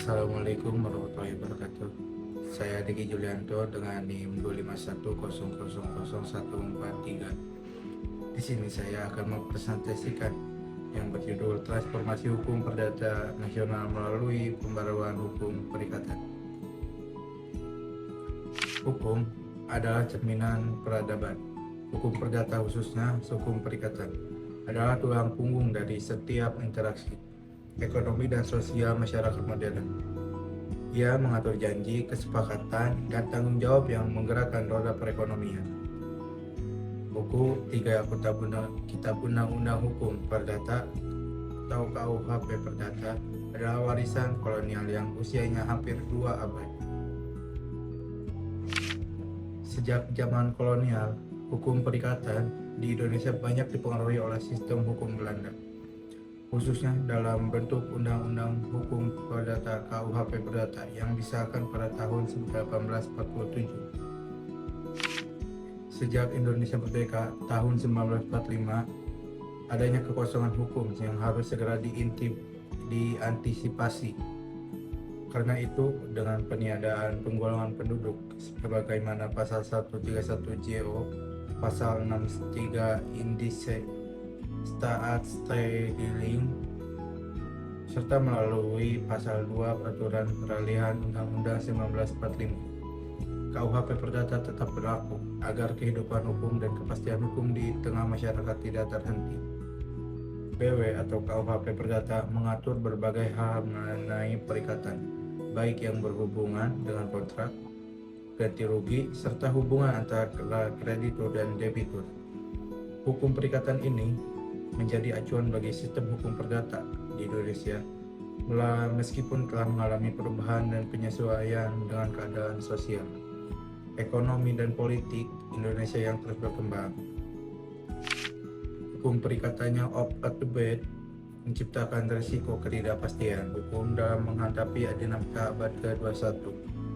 Assalamualaikum warahmatullahi wabarakatuh. Saya Diki Julianto dengan NIM 251000143. Di sini saya akan mempresentasikan yang berjudul Transformasi Hukum Perdata Nasional melalui Pembaruan Hukum Perikatan. Hukum adalah cerminan peradaban. Hukum perdata khususnya hukum perikatan adalah tulang punggung dari setiap interaksi ekonomi dan sosial masyarakat modern. Ia mengatur janji, kesepakatan, dan tanggung jawab yang menggerakkan roda perekonomian. Buku 3 Kitab Undang-Undang Hukum Perdata atau KUHP Perdata adalah warisan kolonial yang usianya hampir 2 abad. Sejak zaman kolonial, hukum perikatan di Indonesia banyak dipengaruhi oleh sistem hukum Belanda, khususnya dalam bentuk Undang-Undang Hukum Perdata KUHP Perdata yang disahkan pada tahun 1847. Sejak Indonesia merdeka tahun 1945, adanya kekosongan hukum yang harus segera diantisipasi. Karena itu, dengan peniadaan penggolongan penduduk sebagaimana pasal 131 JO, pasal 63 Indise Staatsrechtlich, serta melalui pasal 2 Peraturan Peralihan Undang-Undang 1945, KUHP Perdata tetap berlaku agar kehidupan hukum dan kepastian hukum di tengah masyarakat tidak terhenti. PW atau KUHP Perdata mengatur berbagai hal mengenai perikatan, baik yang berhubungan dengan kontrak, ganti rugi, serta hubungan antara kreditur dan debitur. Hukum perikatan ini menjadi acuan bagi sistem hukum perdata di Indonesia, meskipun telah mengalami perubahan dan penyesuaian dengan keadaan sosial, ekonomi, dan politik Indonesia yang terus berkembang. Hukum perikatannya off at the bed menciptakan risiko ketidakpastian hukum dalam menghadapi dinamika abad ke-21,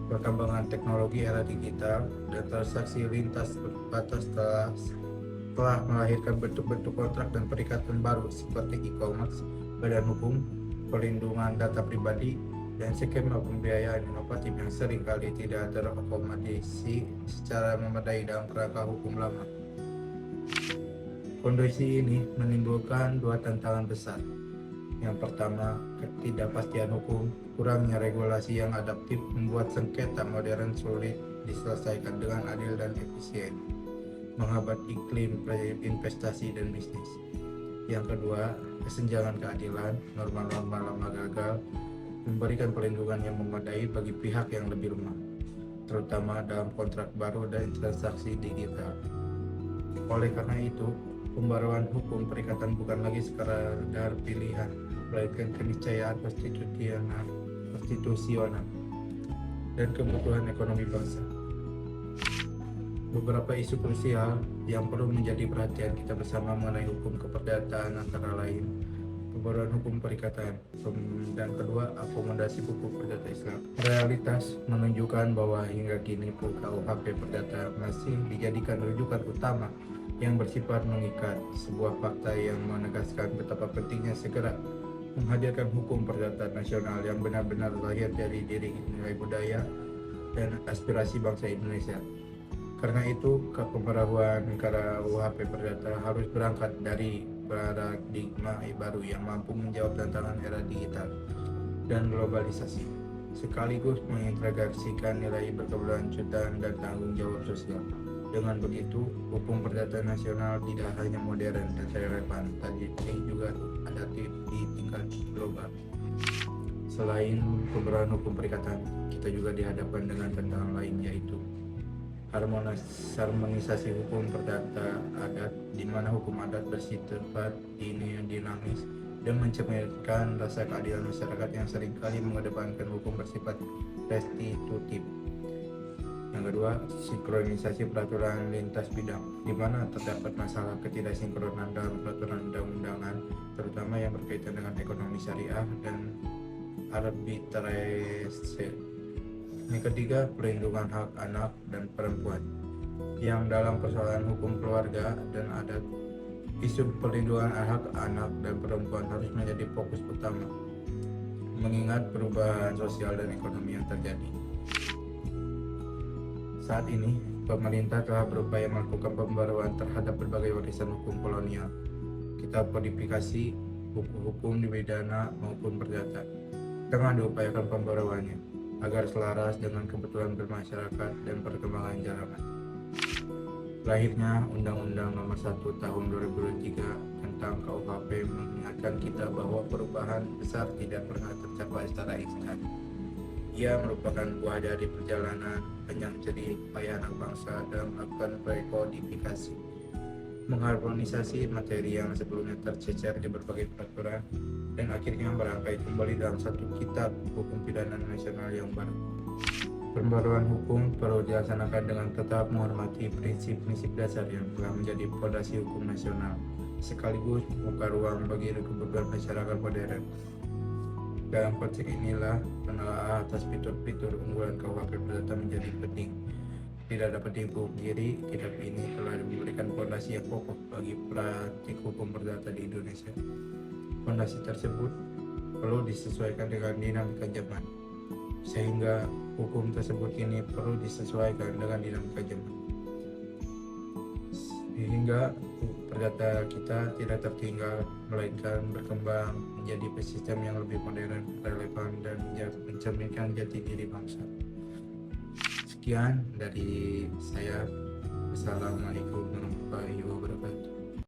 perkembangan teknologi era digital, dan transaksi lintas batas telah melahirkan bentuk-bentuk kontrak dan perikatan baru seperti e-commerce, badan hukum, perlindungan data pribadi, dan skema pembiayaan inovatif yang seringkali tidak terakomodasi secara memadai dalam kerangka hukum lama. Kondisi ini menimbulkan dua tantangan besar. Yang pertama, ketidakpastian hukum, kurangnya regulasi yang adaptif membuat sengketa modern sulit diselesaikan dengan adil dan efisien, menghambat iklim investasi dan bisnis. Yang kedua, kesenjangan keadilan, norma-norma lama gagal memberikan perlindungan yang memadai bagi pihak yang lebih lemah, terutama dalam kontrak baru dan transaksi digital. Oleh karena itu, pembaruan hukum perikatan bukan lagi sekadar pilihan, melainkan keniscayaan konstitusional dan kebutuhan ekonomi bangsa. Beberapa isu krusial yang perlu menjadi perhatian kita bersama mengenai hukum keperdataan antara lain pembaruan hukum perikatan, dan kedua, akomodasi buku perdata Islam. Realitas menunjukkan bahwa hingga kini KUHP Perdata masih dijadikan rujukan utama yang bersifat mengikat, sebuah fakta yang menegaskan betapa pentingnya segera menghadirkan hukum perdata nasional yang benar-benar lahir dari diri nilai budaya dan aspirasi bangsa Indonesia. Karena itu, pembaruan KUHP Perdata harus berangkat dari paradigma baru yang mampu menjawab tantangan era digital dan globalisasi, sekaligus mengintegrasikan nilai berkeberlanjutan dan tanggung jawab sosial. Dengan begitu, hukum perdata nasional tidak hanya modern dan relevan, tapi juga adaptif di tingkat global. Selain pembaruan hukum perikatan, kita juga dihadapkan dengan tantangan lain, yaitu harmonisasi hukum perdata adat, di mana hukum adat bersifat dinamis dan mencerminkan rasa keadilan masyarakat yang seringkali mengedepankan hukum bersifat restitutif. Yang kedua, sinkronisasi peraturan lintas bidang, di mana terdapat masalah ketidaksinkronan dalam peraturan undang-undangan, terutama yang berkaitan dengan ekonomi syariah dan arbitrase. Yang ketiga, perlindungan hak anak dan perempuan, yang dalam persoalan hukum keluarga dan adat, isu perlindungan hak anak dan perempuan harus menjadi fokus utama. mengingat perubahan sosial dan ekonomi yang terjadi. Saat ini, pemerintah telah berupaya melakukan pembaruan terhadap berbagai warisan hukum kolonial, kitab kodifikasi, buku hukum di pidana maupun perdata. Tengah diupayakan pembaruannya agar selaras dengan kebutuhan bermasyarakat dan perkembangan zaman. Lahirnya Undang-Undang Nomor 1 Tahun 2003 tentang KUHP mengingatkan kita bahwa perubahan besar tidak pernah tercapai secara instan. Ia merupakan buah dari perjalanan panjang jerih payah anak bangsa dalam melakukan rekodifikasi, mengharmonisasi materi yang sebelumnya tercecer di berbagai peraturan, dan akhirnya merangkai kembali dalam satu kitab hukum pidana nasional yang baru. Pembaruan hukum perlu dilaksanakan dengan tetap menghormati prinsip-prinsip dasar yang telah menjadi fondasi hukum nasional, sekaligus membuka ruang bagi kebutuhan masyarakat modern. Dalam konteks inilah penelaahan atas fitur-fitur unggulan KUHP Perdata menjadi penting. Tidak dapat dipungkiri, kitab ini telah memberikan fondasi yang kokoh bagi praktik hukum perdata di Indonesia. Fondasi tersebut perlu disesuaikan dengan dinamika zaman, sehingga hukum tersebut kini perlu disesuaikan dengan dinamika zaman, sehingga perdata kita tidak tertinggal, melainkan berkembang menjadi sistem yang lebih modern, relevan, dan mencerminkan jati diri bangsa. Sekian dari saya. Assalamualaikum warahmatullahi wabarakatuh.